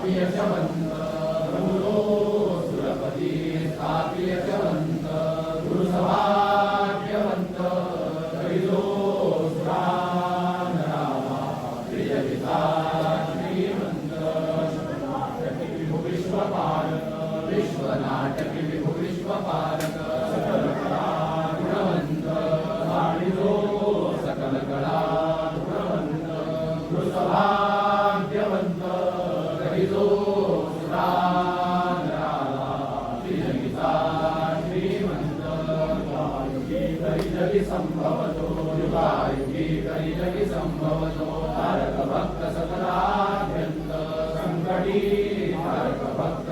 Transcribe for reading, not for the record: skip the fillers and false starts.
यशवंत प्रभुरो सुरपती स्थापि यशवंत गुरुसभाग्यवंत कविलो सुरानरामा प्रियपिता श्रीमंत विभु विश्वपालक विश्वनाटकी विभु विश्वपालक सकल कला गुणवंत वाणिजो सकल कला गुणवंत गुरुसभाग्यवंत कविलो सुरानरामा प्रियपिता श्रीमंत युगायुगी संभवतो युगायुगी कलियुगी संभवतो तारक भक्त सकलाद्यंत संकटी तारक भक्त